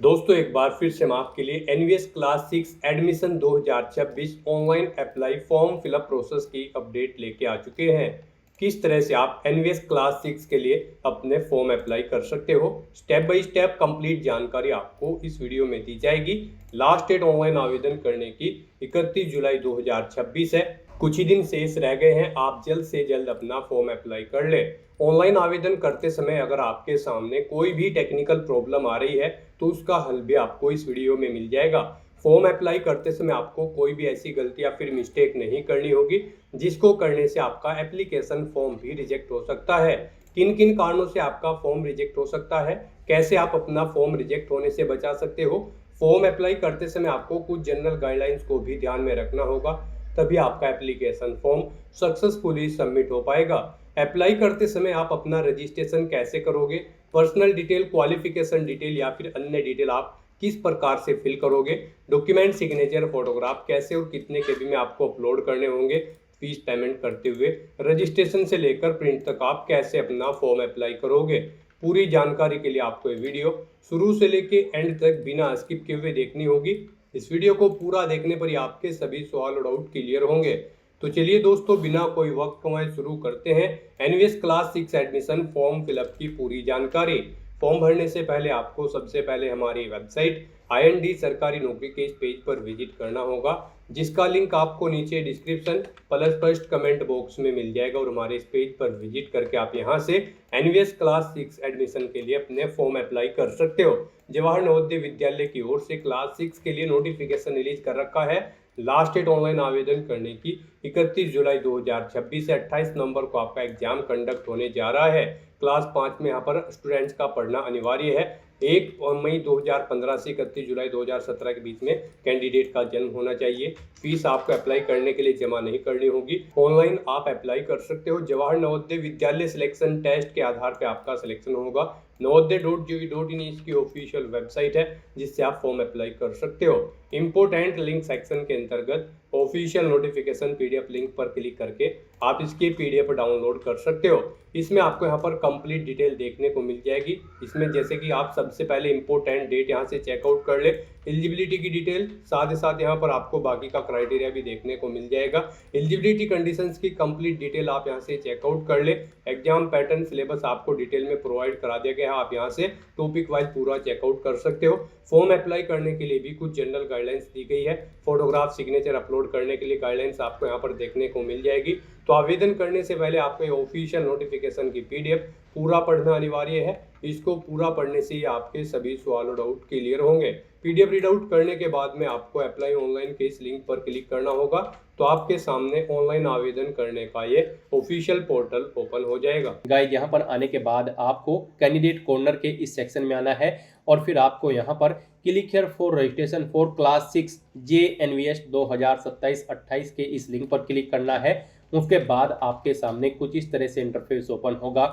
दोस्तों एक बार फिर से हम आपके लिए NVS class 6 admission 2026 online apply form fill up process की अपडेट लेके आ चुके हैं। किस तरह से आप एनवीएस क्लास 6 के लिए अपने फॉर्म अप्लाई कर सकते हो, स्टेप बाय स्टेप कंप्लीट जानकारी आपको इस वीडियो में दी जाएगी। लास्ट डेट ऑनलाइन आवेदन करने की 31 जुलाई 2026 है। कुछ ही दिन शेष रह गए हैं, आप जल्द से जल्द अपना फॉर्म अप्लाई कर ले। ऑनलाइन आवेदन करते समय अगर आपके सामने कोई भी टेक्निकल प्रॉब्लम आ रही है तो उसका हल भी आपको इस वीडियो में मिल जाएगा। फॉर्म अप्लाई करते समय आपको कोई भी ऐसी गलती या फिर मिस्टेक नहीं करनी होगी जिसको करने से आपका एप्लीकेशन फॉर्म भी रिजेक्ट हो सकता है। किन किन कारणों से आपका फॉर्म रिजेक्ट हो सकता है, कैसे आप अपना फॉर्म रिजेक्ट होने से बचा सकते हो। फॉर्म अप्लाई करते समय आपको कुछ जनरल गाइडलाइंस को भी ध्यान में रखना होगा, तभी आपका एप्लीकेशन फॉर्म सक्सेसफुली सबमिट हो पाएगा। अप्लाई करते समय आप अपना रजिस्ट्रेशन कैसे करोगे, पर्सनल डिटेल, क्वालिफिकेशन डिटेल या फिर अन्य डिटेल आप किस प्रकार से फिल करोगे, डॉक्यूमेंट, सिग्नेचर, फोटोग्राफ कैसे और कितने केबी में आपको अपलोड करने होंगे, फीस पेमेंट करते हुए रजिस्ट्रेशन से लेकर प्रिंट तक आप कैसे अपना फॉर्म अप्लाई करोगे। पूरी जानकारी के लिए आपको ये वीडियो शुरू से लेके एंड तक बिना स्किप किए हुए देखनी होगी। इस वीडियो को पूरा देखने पर ही आपके सभी सवाल और डाउट क्लियर होंगे। तो चलिए दोस्तों, बिना कोई वक्त गंवाए शुरू करते हैं NVS class 6 admission form fill up की पूरी जानकारी। फॉर्म भरने से पहले आपको सबसे पहले हमारी वेबसाइट IND सरकारी नौकरी के इस पेज पर विजिट करना होगा, जिसका लिंक आपको नीचे description plus first comment box में मिल जाएगा। और हमारे इस पेज पर विजिट करके आप यहां से एनवीएस क्लास 6 एडमिशन के लिए अपने फॉर्म अप्लाई कर सकते हो। जवाहर नवोदय विद्यालय की ओर से क्लास 6 के लिए नोटिफिकेशन रिलीज कर रखा है। लास्ट डेट ऑनलाइन आवेदन करने की 31 जुलाई 2026 से 28 नवंबर को आपका एग्जाम कंडक्ट होने जा रहा है। क्लास 5 में यहाँ पर स्टूडेंट्स का पढ़ना अनिवार्य है। 1 मई 2015 से 31 जुलाई 2017 के बीच में कैंडिडेट का जन्म होना चाहिए। फीस आपको अप्लाई करने के लिए जमा नहीं करनी होगी, ऑनलाइन आप अप्लाई कर सकते हो। जवाहर नवोदय विद्यालय सिलेक्शन टेस्ट के आधार पर आपका सिलेक्शन होगा। नवोदय.gov.in इसकी ऑफिशियल वेबसाइट है, जिससे आप फॉर्म अप्लाई कर सकते हो। इंपोर्टेंट लिंक सेक्शन के अंतर्गत ऑफिशियल नोटिफिकेशन PDF लिंक पर क्लिक करके आप इसकी PDF डाउनलोड कर सकते हो। इसमें आपको यहाँ पर कंप्लीट डिटेल देखने को मिल जाएगी। इसमें जैसे कि आप सबसे पहले इंपोर्टेंट डेट यहाँ से चेकआउट कर ले, एलिजिबिलिटी की डिटेल, साथ ही साथ यहाँ पर आपको बाकी का क्राइटेरिया भी देखने को मिल जाएगा। एलिजिबिलिटी कंडीशंस की कंप्लीट डिटेल आप यहाँ से चेकआउट कर ले। एग्जाम पैटर्न, सिलेबस आपको डिटेल में प्रोवाइड करा दिया गया है, आप यहाँ से टॉपिक वाइज पूरा चेकआउट कर सकते हो। फॉर्म अप्लाई करने के लिए भी कुछ जनरल गाइडलाइंस दी गई है। फोटोग्राफ, सिग्नेचर अपलोड करने के लिए गाइडलाइंस आपको यहाँ पर देखने को मिल जाएगी। तो आवेदन करने से पहले आपको ऑफिशियल नोटिफिकेशन की PDF पूरा पढ़ना अनिवार्य है। इसको पूरा पढ़ने से ही आपके सभी सवाल और डाउट क्लियर होंगे। PDF रीड आउट करने के बाद में आपको अप्लाई ऑनलाइन के इस लिंक पर क्लिक करना होगा, तो आपके सामने ऑनलाइन आवेदन करने का ये ऑफिशियल पोर्टल ओपन हो जाएगा। गाइस, यहाँ पर आने के बाद आपको कैंडिडेट कॉर्नर के इस सेक्शन में आना है और फिर आपको यहाँ पर click here for registration for class 6 JNVS 2027-28 के इस लिंक पर क्लिक करना है। उसके बाद आपके सामने कुछ इस तरह से इंटरफेस ओपन होगा।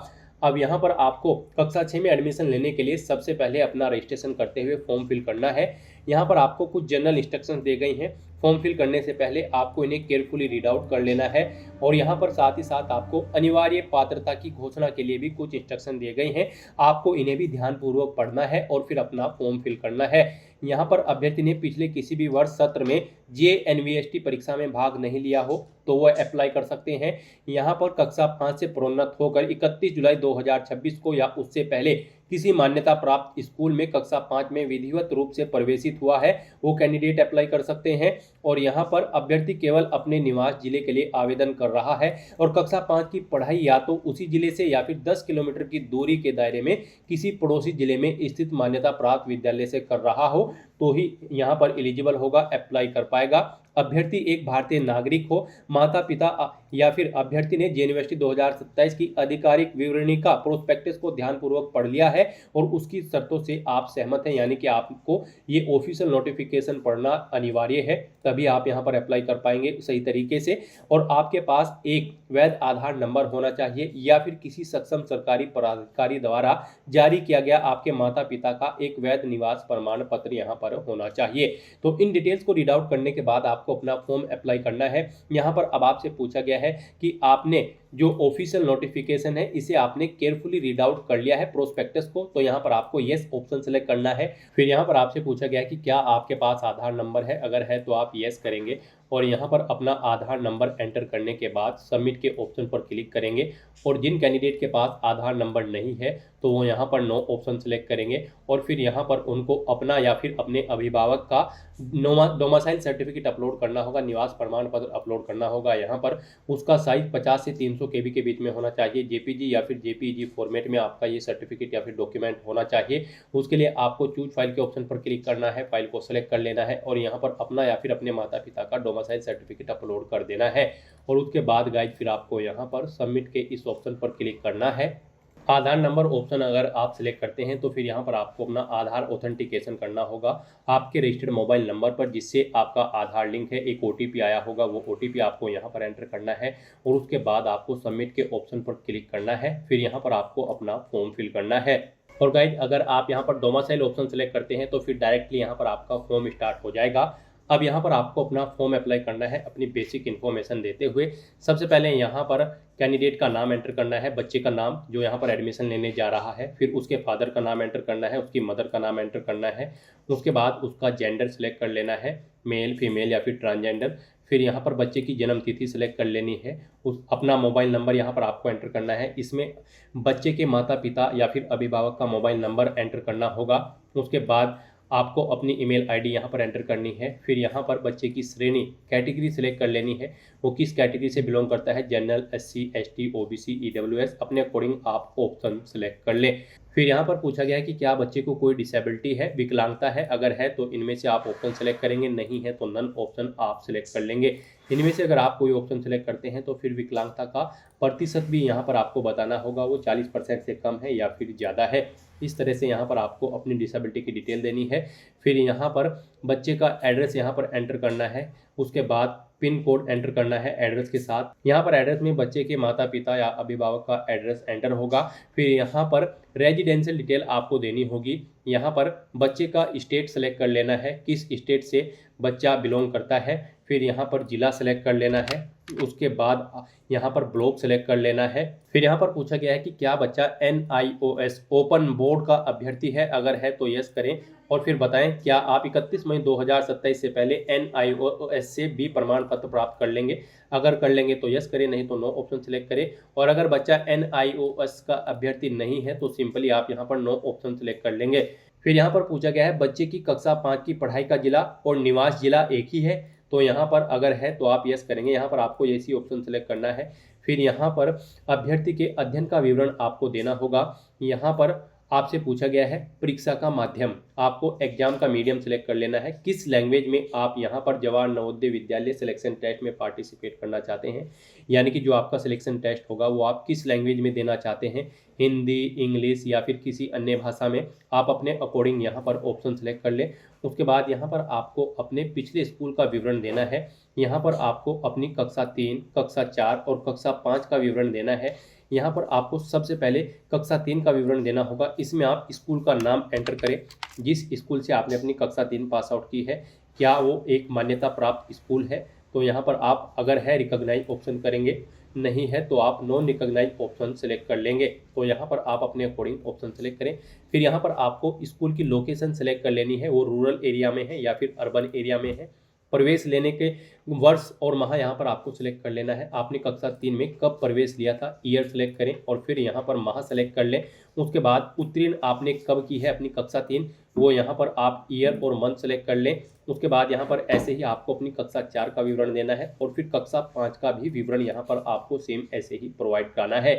अब यहाँ पर आपको कक्षा 6 में एडमिशन लेने के लिए सबसे पहले अपना रजिस्ट्रेशन करते हुए फॉर्म फिल करना है। यहाँ पर आपको कुछ जनरल इंस्ट्रक्शंस दी गई हैं। फॉर्म फिल करने से पहले आपको इन्हें केयरफुली रीड आउट कर लेना है और यहाँ पर साथ ही साथ आपको अनिवार्य पात्रता की घोषणा के लिए भी कुछ इंस्ट्रक्शन दिए गए हैं। आपको इन्हें भी ध्यानपूर्वक पढ़ना है और फिर अपना फॉर्म फिल करना है। यहाँ पर अभ्यर्थी ने पिछले किसी भी वर्ष सत्र में JNVST परीक्षा में भाग नहीं लिया हो तो वह अप्लाई कर सकते हैं। यहाँ पर कक्षा 5 से प्रोन्नत होकर 31 जुलाई 2026 को या उससे पहले किसी मान्यता प्राप्त स्कूल में कक्षा 5 में विधिवत रूप से प्रवेशित हुआ है, वो कैंडिडेट अप्लाई कर सकते हैं। और यहाँ पर अभ्यर्थी केवल अपने निवास जिले के लिए आवेदन कर रहा है और कक्षा 5 की पढ़ाई या तो उसी जिले से या फिर 10 किलोमीटर की दूरी के दायरे में किसी पड़ोसी जिले में स्थित मान्यता प्राप्त विद्यालय से कर रहा हो तो ही यहाँ पर एलिजिबल होगा, अप्लाई कर पाएगा। अभ्यर्थी एक भारतीय नागरिक हो, माता पिता या फिर अभ्यर्थी ने JNVST 2027 की आधिकारिक विवरणी का प्रोस्पेक्टस को ध्यानपूर्वक पढ़ लिया है और उसकी शर्तों से आप सहमत हैं, यानी कि आपको ये ऑफिशियल नोटिफिकेशन पढ़ना अनिवार्य है, तभी आप यहाँ पर अप्लाई कर पाएंगे सही तरीके से। और आपके पास एक वैध आधार नंबर होना चाहिए या फिर किसी सक्षम सरकारी पदाधिकारी द्वारा जारी किया गया आपके माता पिता का एक वैध निवास प्रमाण पत्र यहाँ पर होना चाहिए। तो इन डिटेल्स को रीड आउट करने के बाद आपको अपना फॉर्म अप्लाई करना है। यहाँ पर अब आपसे पूछा गया है कि आपने जो ऑफिशियल नोटिफिकेशन है इसे आपने केयरफुली रीड आउट कर लिया है प्रोस्पेक्टस को, तो यहाँ पर आपको येस ऑप्शन सेलेक्ट करना है। फिर यहाँ पर आपसे पूछा गया है कि क्या आपके पास आधार नंबर है, अगर है तो आप येस करेंगे और यहाँ पर अपना आधार नंबर एंटर करने के बाद सबमिट के ऑप्शन पर क्लिक करेंगे। और जिन कैंडिडेट के पास आधार नंबर नहीं है तो वो यहाँ पर नो ऑप्शन सेलेक्ट करेंगे और फिर यहाँ पर उनको अपना या फिर अपने अभिभावक का डोमिसाइल सर्टिफिकेट अपलोड करना होगा, निवास प्रमाण पत्र अपलोड करना होगा। यहाँ पर उसका साइज 50 से 300 KB के बीच में होना चाहिए। जेपीजी या फिर जेपीजी फॉर्मेट में आपका ये सर्टिफिकेट या फिर डॉक्यूमेंट होना चाहिए। उसके लिए आपको चूज फाइल के ऑप्शन पर क्लिक करना है, फाइल को सेलेक्ट कर लेना है और यहाँ पर अपना या फिर अपने माता पिता का डोमिसाइल सर्टिफिकेट अपलोड कर देना है। और उसके बाद गाइज फिर आपको यहाँ पर सबमिट के इस ऑप्शन पर क्लिक करना है। आधार नंबर ऑप्शन अगर आप सिलेक्ट करते हैं तो फिर यहाँ पर आपको अपना आधार ऑथेंटिकेशन करना होगा आपके रजिस्टर्ड मोबाइल नंबर पर जिससे आपका आधार लिंक है। एक OTP आया होगा, वो OTP आपको यहाँ पर एंटर करना है और उसके बाद आपको सबमिट के ऑप्शन पर क्लिक करना है। फिर यहाँ पर आपको अपना फॉर्म फिल करना है। और गाइज अगर आप यहाँ पर डोमिसाइल ऑप्शन सेलेक्ट करते हैं तो फिर डायरेक्टली यहाँ पर आपका फॉर्म स्टार्ट हो जाएगा। अब यहाँ पर आपको अपना फॉर्म अप्लाई करना है अपनी बेसिक इन्फॉर्मेशन देते हुए। सबसे पहले यहाँ पर कैंडिडेट का नाम एंटर करना है, बच्चे का नाम जो यहाँ पर एडमिशन लेने जा रहा है, फिर उसके फादर का नाम एंटर करना है, उसकी मदर का नाम एंटर करना है। उसके बाद उसका जेंडर सेलेक्ट कर लेना है, मेल फीमेल या फिर ट्रांसजेंडर। फिर यहाँ पर बच्चे की जन्म तिथि सेलेक्ट कर लेनी है। उस अपना मोबाइल नंबर यहाँ पर आपको एंटर करना है, इसमें बच्चे के माता पिता या फिर अभिभावक का मोबाइल नंबर एंटर करना होगा। उसके बाद आपको अपनी ईमेल आईडी यहाँ पर एंटर करनी है। फिर यहाँ पर बच्चे की श्रेणी कैटेगरी सेलेक्ट कर लेनी है, वो किस कैटेगरी से बिलोंग करता है, general, SC, ST, OBC, EWS, अपने अकॉर्डिंग आप ऑप्शन सेलेक्ट कर लें। फिर यहाँ पर पूछा गया है कि क्या बच्चे को कोई डिसेबिलिटी है, विकलांगता है, अगर है तो इनमें से आप ऑप्शन सेलेक्ट करेंगे, नहीं है तो नन ऑप्शन आप सेलेक्ट कर लेंगे। इनमें से अगर आप कोई ऑप्शन सेलेक्ट करते हैं तो फिर विकलांगता का प्रतिशत भी यहाँ पर आपको बताना होगा, वो 40% से कम है या फिर ज़्यादा है। इस तरह से यहाँ पर आपको अपनी डिसेबिलिटी की डिटेल देनी है। फिर यहाँ पर बच्चे का एड्रेस यहाँ पर एंटर करना है, उसके बाद पिन कोड एंटर करना है एड्रेस के साथ। यहाँ पर एड्रेस में बच्चे के माता पिता या अभिभावक का एड्रेस एंटर होगा। फिर यहाँ पर रेजिडेंशियल डिटेल आपको देनी होगी। यहाँ पर बच्चे का स्टेट सेलेक्ट कर लेना है, किस स्टेट से बच्चा बिलोंग करता है। फिर यहाँ पर जिला सेलेक्ट कर लेना है, उसके बाद यहाँ पर ब्लॉक सेलेक्ट कर लेना है। फिर यहाँ पर पूछा गया है कि क्या बच्चा NIOS ओपन बोर्ड का अभ्यर्थी है, अगर है तो यस करें और फिर बताएं क्या आप 31 मई 2027 से पहले NIOS से भी प्रमाण पत्र प्राप्त कर लेंगे। अगर कर लेंगे तो यस करें, नहीं तो नो ऑप्शन सेलेक्ट करें। और अगर बच्चा NIOS का अभ्यर्थी नहीं है तो सिंपली आप यहाँ पर नो ऑप्शन सेलेक्ट कर लेंगे। फिर यहाँ पर पूछा गया है बच्चे की कक्षा 5 की पढ़ाई का जिला और निवास जिला एक ही है, तो यहाँ पर अगर है तो आप यस करेंगे। यहाँ पर आपको ऐसी ऑप्शन सेलेक्ट करना है। फिर यहाँ पर अभ्यर्थी के अध्ययन का विवरण आपको देना होगा। यहाँ पर आपसे पूछा गया है परीक्षा का माध्यम, आपको एग्जाम का मीडियम सेलेक्ट कर लेना है। किस लैंग्वेज में आप यहाँ पर जवाहर नवोदय विद्यालय सिलेक्शन टेस्ट में पार्टिसिपेट करना चाहते हैं, यानी कि जो आपका सिलेक्शन टेस्ट होगा वो आप किस लैंग्वेज में देना चाहते हैं, हिंदी, इंग्लिश या फिर किसी अन्य भाषा में, आप अपने अकॉर्डिंग यहाँ पर ऑप्शन सेलेक्ट कर लें। उसके बाद यहाँ पर आपको अपने पिछले स्कूल का विवरण देना है। यहाँ पर आपको अपनी कक्षा 3, कक्षा 4 और कक्षा 5 का विवरण देना है। यहाँ पर आपको सबसे पहले कक्षा 3 का विवरण देना होगा। इसमें आप स्कूल का नाम एंटर करें, जिस स्कूल से आपने अपनी कक्षा 3 पास आउट की है, क्या वो एक मान्यता प्राप्त स्कूल है। तो यहाँ पर आप अगर है रिकॉग्नाइज ऑप्शन करेंगे, नहीं है तो आप नॉन रिकॉग्नाइज ऑप्शन सेलेक्ट कर लेंगे। तो यहाँ पर आप अपने अकॉर्डिंग ऑप्शन सेलेक्ट करें। फिर यहाँ पर आपको स्कूल की लोकेशन सेलेक्ट कर लेनी है, वो रूरल एरिया में है या फिर अर्बन एरिया में है। प्रवेश लेने के वर्ष और माह यहाँ पर आपको सिलेक्ट कर लेना है। आपने कक्षा 3 में कब प्रवेश लिया था, ईयर सेलेक्ट करें और फिर यहाँ पर माह सेलेक्ट कर लें। उसके बाद उत्तीर्ण आपने कब की है अपनी कक्षा 3, वो यहाँ पर आप ईयर और मंथ सेलेक्ट कर लें। उसके बाद यहाँ पर ऐसे ही आपको अपनी कक्षा 4 का विवरण देना है और फिर कक्षा 5 का भी विवरण यहाँ पर आपको सेम ऐसे ही प्रोवाइड कराना है।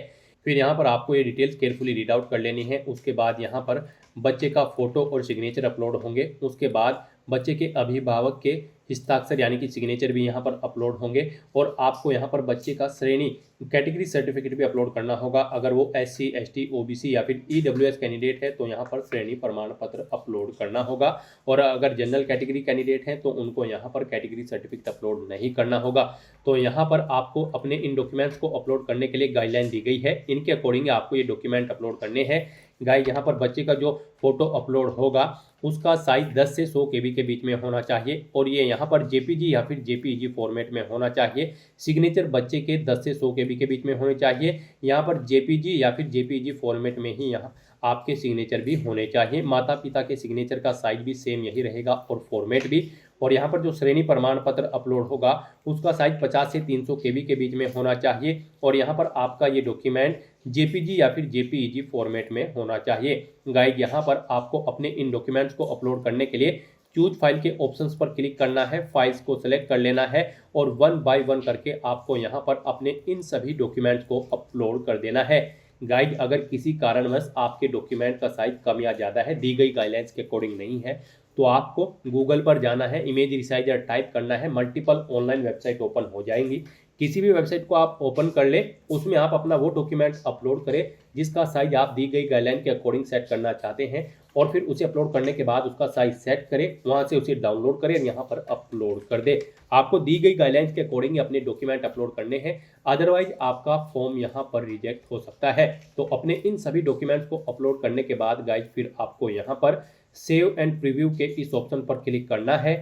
फिर यहाँ पर आपको ये डिटेल्स केयरफुली रीड आउट कर लेनी है। उसके बाद यहाँ पर बच्चे का फोटो और सिग्नेचर अपलोड होंगे। उसके बाद बच्चे के अभिभावक के हस्ताक्षर यानी कि सिग्नेचर भी यहाँ पर अपलोड होंगे और आपको यहाँ पर बच्चे का श्रेणी कैटेगरी सर्टिफिकेट भी अपलोड करना होगा। अगर वो SC, ST, OBC या फिर EWS कैंडिडेट है तो यहाँ पर श्रेणी प्रमाण पत्र अपलोड करना होगा और अगर जनरल कैटेगरी कैंडिडेट हैं तो उनको यहाँ पर कैटेगरी सर्टिफिकेट अपलोड नहीं करना होगा। तो यहाँ पर आपको अपने इन डॉक्यूमेंट्स को अपलोड करने के लिए गाइडलाइन दी गई है, इनके अकॉर्डिंग आपको ये डॉक्यूमेंट अपलोड करने हैं। गाइस यहाँ पर बच्चे का जो फोटो अपलोड होगा उसका साइज 10 से 100 KB के बीच में होना चाहिए और ये यहाँ पर JPG या फिर JPEG फॉर्मेट में होना चाहिए। सिग्नेचर बच्चे के 10 से 100 KB के बीच में होने चाहिए। यहाँ पर JPG या फिर JPEG फॉर्मेट में ही यहाँ आपके सिग्नेचर भी होने चाहिए। माता पिता के सिग्नेचर का साइज भी सेम यही रहेगा और फॉर्मेट भी। और यहाँ पर जो श्रेणी प्रमाण पत्र अपलोड होगा उसका साइज 50 से 300 KB के बीच में होना चाहिए और यहाँ पर आपका ये डॉक्यूमेंट JPG या फिर JPEG फॉर्मेट में होना चाहिए। गाइड यहाँ पर आपको अपने इन डॉक्यूमेंट्स को अपलोड करने के लिए चूज फाइल के ऑप्शंस पर क्लिक करना है, फाइल्स को सिलेक्ट कर लेना है और 1 बाय 1 करके आपको यहाँ पर अपने इन सभी डॉक्यूमेंट्स को अपलोड कर देना है। गाइड अगर किसी कारणवश आपके डॉक्यूमेंट का साइज कम या ज़्यादा है, दी गई गाइडलाइंस के अकॉर्डिंग नहीं है, तो आपको गूगल पर जाना है, इमेज रिसाइजर टाइप करना है, मल्टीपल ऑनलाइन वेबसाइट ओपन हो जाएंगी। किसी भी वेबसाइट को आप ओपन कर ले, उसमें आप अपना वो डॉक्यूमेंट अपलोड करें जिसका साइज आप दी गई गाइडलाइन के अकॉर्डिंग सेट करना चाहते हैं और फिर उसे अपलोड करने के बाद उसका साइज सेट करें, वहां से उसे डाउनलोड करें और यहाँ पर अपलोड कर दे। आपको दी गई गाइडलाइंस के अकॉर्डिंग अपने डॉक्यूमेंट अपलोड करने हैं, अदरवाइज आपका फॉर्म यहाँ पर रिजेक्ट हो सकता है। तो अपने इन सभी डॉक्यूमेंट्स को अपलोड करने के बाद गाइज फिर आपको यहाँ पर सेव एंड प्रीव्यू के इस ऑप्शन पर क्लिक करना है।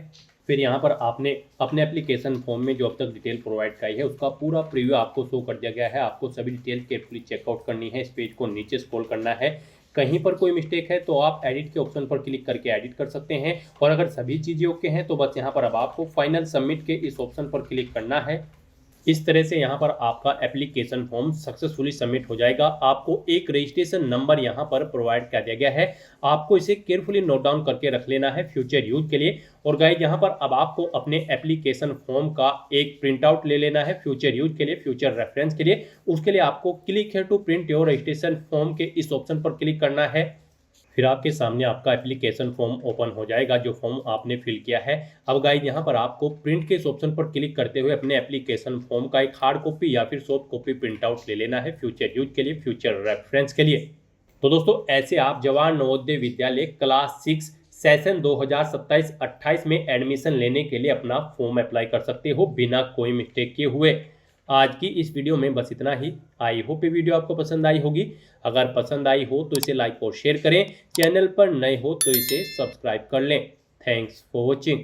फिर यहाँ पर आपने अपने एप्लीकेशन फॉर्म में जो अब तक डिटेल प्रोवाइड कराई है उसका पूरा प्रीव्यू आपको शो कर दिया गया है। आपको सभी डिटेल केयरफुली चेकआउट करनी है, इस पेज को नीचे स्क्रॉल करना है। कहीं पर कोई मिस्टेक है तो आप एडिट के ऑप्शन पर क्लिक करके एडिट कर सकते हैं और अगर सभी चीज़ें ओके हैं तो बस यहाँ पर अब आपको फाइनल सबमिट के इस ऑप्शन पर क्लिक करना है। इस तरह से यहाँ पर आपका एप्लीकेशन फॉर्म सक्सेसफुली सबमिट हो जाएगा। आपको एक रजिस्ट्रेशन नंबर यहाँ पर प्रोवाइड कर दिया गया है, आपको इसे केयरफुली नोट डाउन करके रख लेना है फ्यूचर यूज के लिए। और गाइस यहाँ पर अब आपको अपने एप्लीकेशन फॉर्म का एक प्रिंट आउट ले लेना है फ्यूचर यूज के लिए, फ्यूचर रेफरेंस के लिए। उसके लिए आपको click here to print your registration form के इस ऑप्शन पर क्लिक करना है। फिर आपके सामने आपका एप्लीकेशन फॉर्म ओपन हो जाएगा जो फॉर्म आपने फिल किया है। अब गाइस यहाँ पर आपको प्रिंट के इस ऑप्शन पर क्लिक करते हुए अपने एप्लीकेशन फॉर्म का एक हार्ड कॉपी या फिर सॉफ्ट कॉपी प्रिंट आउट ले लेना है फ्यूचर यूज के लिए, फ्यूचर रेफरेंस के लिए। तो दोस्तों ऐसे आप जवाहर नवोदय विद्यालय क्लास 6 सेशन 2027-28 में एडमिशन लेने के लिए अपना फॉर्म अप्लाई कर सकते हो बिना कोई मिस्टेक किए हुए। आज की इस वीडियो में बस इतना ही। आई होप ये वीडियो आपको पसंद आई होगी। अगर पसंद आई हो तो इसे लाइक और शेयर करें, चैनल पर नए हो तो इसे सब्सक्राइब कर लें। Thanks for watching.